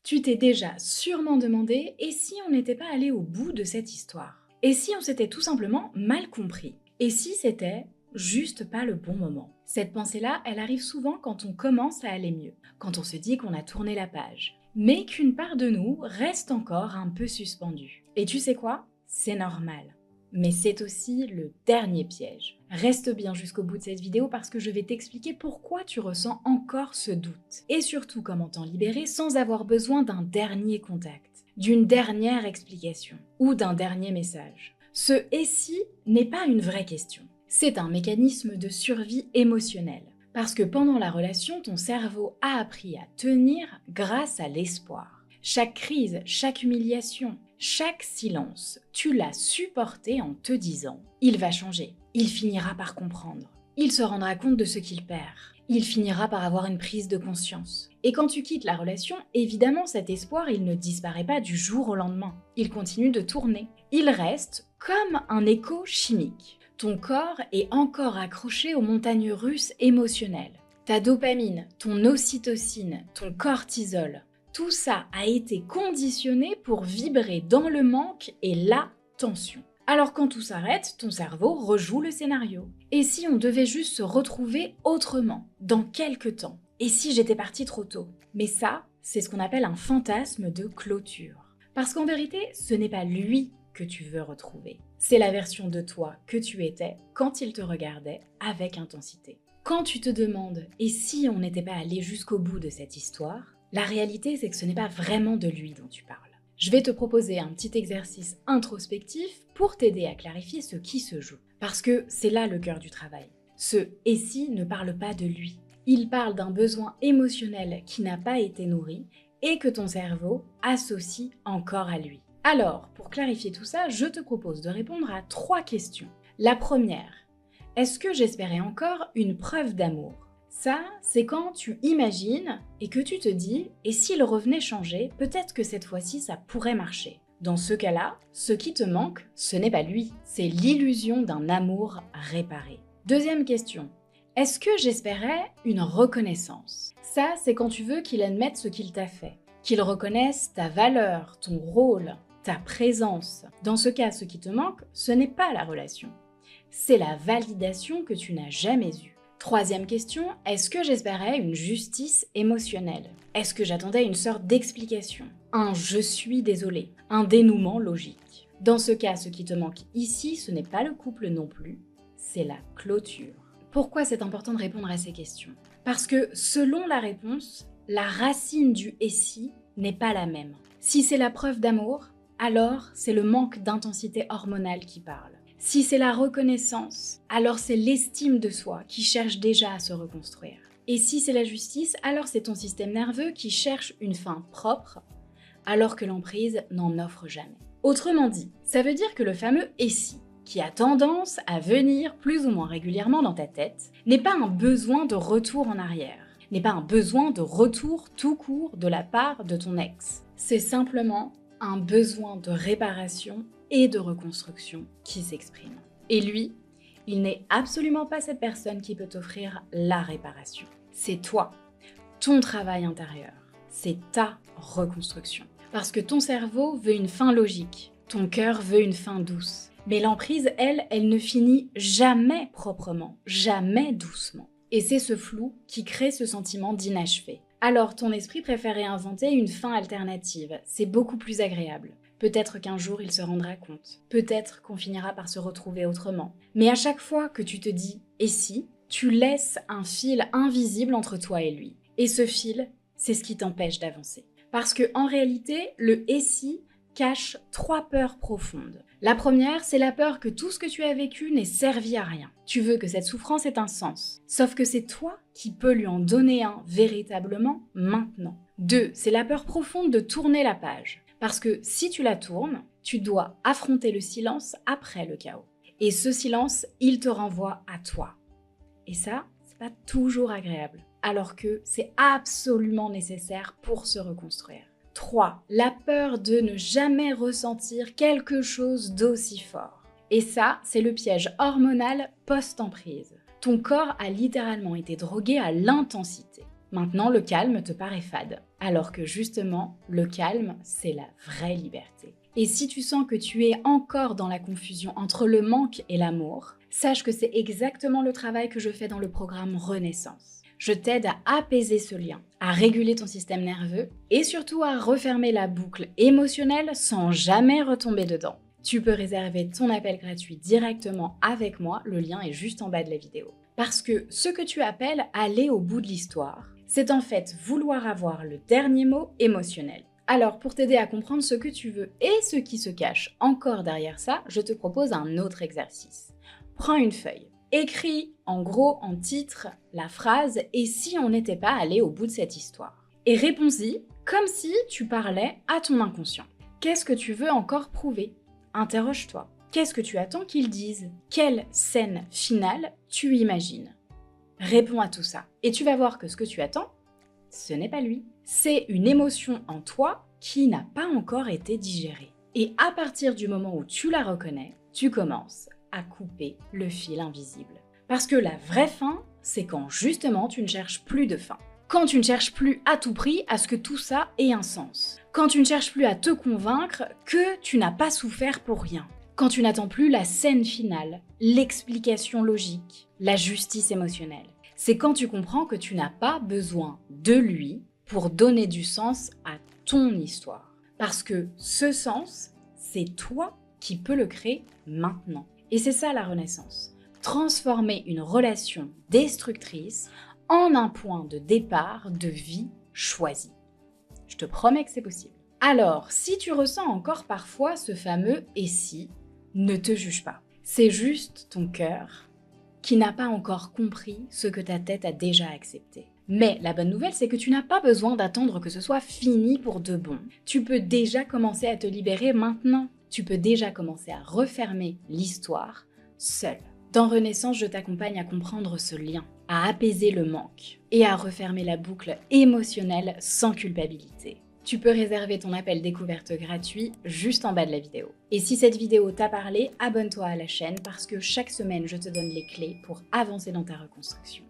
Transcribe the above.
Tu t'es déjà sûrement demandé « et si on n'était pas allé au bout de cette histoire ?» Et si on s'était tout simplement mal compris? Et si c'était juste pas le bon moment? Cette pensée-là, elle arrive souvent quand on commence à aller mieux, quand on se dit qu'on a tourné la page, mais qu'une part de nous reste encore un peu suspendue. Et tu sais quoi? C'est normal. Mais c'est aussi le dernier piège. Reste bien jusqu'au bout de cette vidéo parce que je vais t'expliquer pourquoi tu ressens encore ce doute. Et surtout comment t'en libérer sans avoir besoin d'un dernier contact, d'une dernière explication ou d'un dernier message. Ce « et si » n'est pas une vraie question. C'est un mécanisme de survie émotionnelle. Parce que pendant la relation, ton cerveau a appris à tenir grâce à l'espoir. Chaque crise, chaque humiliation, chaque silence, tu l'as supporté en te disant « il va changer, il finira par comprendre, il se rendra compte de ce qu'il perd, il finira par avoir une prise de conscience ». Et quand tu quittes la relation, évidemment cet espoir, il ne disparaît pas du jour au lendemain. Il continue de tourner. Il reste comme un écho chimique. Ton corps est encore accroché aux montagnes russes émotionnelles. Ta dopamine, ton ocytocine, ton cortisol, tout ça a été conditionné pour vibrer dans le manque et la tension. Alors quand tout s'arrête, ton cerveau rejoue le scénario. Et si on devait juste se retrouver autrement, dans quelques temps? Et si j'étais partie trop tôt? Mais ça, c'est ce qu'on appelle un fantasme de clôture. Parce qu'en vérité, ce n'est pas lui que tu veux retrouver. C'est la version de toi que tu étais quand il te regardait avec intensité. Quand tu te demandes « et si on n'était pas allé jusqu'au bout de cette histoire ?» La réalité, c'est que ce n'est pas vraiment de lui dont tu parles. Je vais te proposer un petit exercice introspectif pour t'aider à clarifier ce qui se joue. Parce que c'est là le cœur du travail. Ce « et si » ne parle pas de lui. Il parle d'un besoin émotionnel qui n'a pas été nourri et que ton cerveau associe encore à lui. Alors, pour clarifier tout ça, je te propose de répondre à 3 questions. La première, est-ce que j'espérais encore une preuve d'amour? Ça, c'est quand tu imagines et que tu te dis « et s'il revenait changer, peut-être que cette fois-ci ça pourrait marcher ». Dans ce cas-là, ce qui te manque, ce n'est pas lui, c'est l'illusion d'un amour réparé. Deuxième question, est-ce que j'espérais une reconnaissance? Ça, c'est quand tu veux qu'il admette ce qu'il t'a fait, qu'il reconnaisse ta valeur, ton rôle, ta présence. Dans ce cas, ce qui te manque, ce n'est pas la relation, c'est la validation que tu n'as jamais eue. Troisième question, est-ce que j'espérais une justice émotionnelle? Est-ce que j'attendais une sorte d'explication? Un « je suis désolé », un dénouement logique? Dans ce cas, ce qui te manque ici, ce n'est pas le couple non plus, c'est la clôture. Pourquoi c'est important de répondre à ces questions? Parce que selon la réponse, la racine du « et si » n'est pas la même. Si c'est la preuve d'amour, alors c'est le manque d'intensité hormonale qui parle. Si c'est la reconnaissance, alors c'est l'estime de soi qui cherche déjà à se reconstruire. Et si c'est la justice, alors c'est ton système nerveux qui cherche une fin propre, alors que l'emprise n'en offre jamais. Autrement dit, ça veut dire que le fameux « et si » qui a tendance à venir plus ou moins régulièrement dans ta tête, n'est pas un besoin de retour en arrière, n'est pas un besoin de retour tout court de la part de ton ex. C'est simplement un besoin de réparation et de reconstruction qui s'exprime. Et lui, il n'est absolument pas cette personne qui peut t'offrir la réparation. C'est toi, ton travail intérieur, c'est ta reconstruction. Parce que ton cerveau veut une fin logique, ton cœur veut une fin douce. Mais l'emprise, elle ne finit jamais proprement, jamais doucement. Et c'est ce flou qui crée ce sentiment d'inachevé. Alors ton esprit préférait inventer une fin alternative, c'est beaucoup plus agréable. Peut-être qu'un jour il se rendra compte, peut-être qu'on finira par se retrouver autrement. Mais à chaque fois que tu te dis « et si », tu laisses un fil invisible entre toi et lui. Et ce fil, c'est ce qui t'empêche d'avancer. Parce que en réalité, le « et si » cache 3 peurs profondes. La première, c'est la peur que tout ce que tu as vécu n'ait servi à rien. Tu veux que cette souffrance ait un sens. Sauf que c'est toi qui peux lui en donner un véritablement maintenant. 2, c'est la peur profonde de tourner la page. Parce que si tu la tournes, tu dois affronter le silence après le chaos. Et ce silence, il te renvoie à toi. Et ça, c'est pas toujours agréable. Alors que c'est absolument nécessaire pour se reconstruire. 3. La peur de ne jamais ressentir quelque chose d'aussi fort. Et ça, c'est le piège hormonal post-emprise. Ton corps a littéralement été drogué à l'intensité. Maintenant, le calme te paraît fade, alors que justement, le calme, c'est la vraie liberté. Et si tu sens que tu es encore dans la confusion entre le manque et l'amour, sache que c'est exactement le travail que je fais dans le programme Renaissance. Je t'aide à apaiser ce lien, à réguler ton système nerveux et surtout à refermer la boucle émotionnelle sans jamais retomber dedans. Tu peux réserver ton appel gratuit directement avec moi, le lien est juste en bas de la vidéo. Parce que ce que tu appelles aller au bout de l'histoire, c'est en fait vouloir avoir le dernier mot émotionnel. Alors, pour t'aider à comprendre ce que tu veux et ce qui se cache encore derrière ça, je te propose un autre exercice. Prends une feuille, écris en gros en titre la phrase « Et si on n'était pas allé au bout de cette histoire ?» Et réponds-y comme si tu parlais à ton inconscient. Qu'est-ce que tu veux encore prouver? Interroge-toi. Qu'est-ce que tu attends qu'ils disent? Quelle scène finale tu imagines? Réponds à tout ça. Et tu vas voir que ce que tu attends, ce n'est pas lui. C'est une émotion en toi qui n'a pas encore été digérée. Et à partir du moment où tu la reconnais, tu commences à couper le fil invisible. Parce que la vraie fin, c'est quand justement tu ne cherches plus de fin. Quand tu ne cherches plus à tout prix à ce que tout ça ait un sens. Quand tu ne cherches plus à te convaincre que tu n'as pas souffert pour rien. Quand tu n'attends plus la scène finale, l'explication logique, la justice émotionnelle. C'est quand tu comprends que tu n'as pas besoin de lui pour donner du sens à ton histoire. Parce que ce sens, c'est toi qui peux le créer maintenant. Et c'est ça la renaissance. Transformer une relation destructrice en un point de départ de vie choisie. Je te promets que c'est possible. Alors, si tu ressens encore parfois ce fameux « et si », ne te juge pas. C'est juste ton cœur qui n'a pas encore compris ce que ta tête a déjà accepté. Mais la bonne nouvelle, c'est que tu n'as pas besoin d'attendre que ce soit fini pour de bon. Tu peux déjà commencer à te libérer maintenant. Tu peux déjà commencer à refermer l'histoire seul. Dans Renaissance, je t'accompagne à comprendre ce lien, à apaiser le manque et à refermer la boucle émotionnelle sans culpabilité. Tu peux réserver ton appel découverte gratuit juste en bas de la vidéo. Et si cette vidéo t'a parlé, abonne-toi à la chaîne parce que chaque semaine, je te donne les clés pour avancer dans ta reconstruction.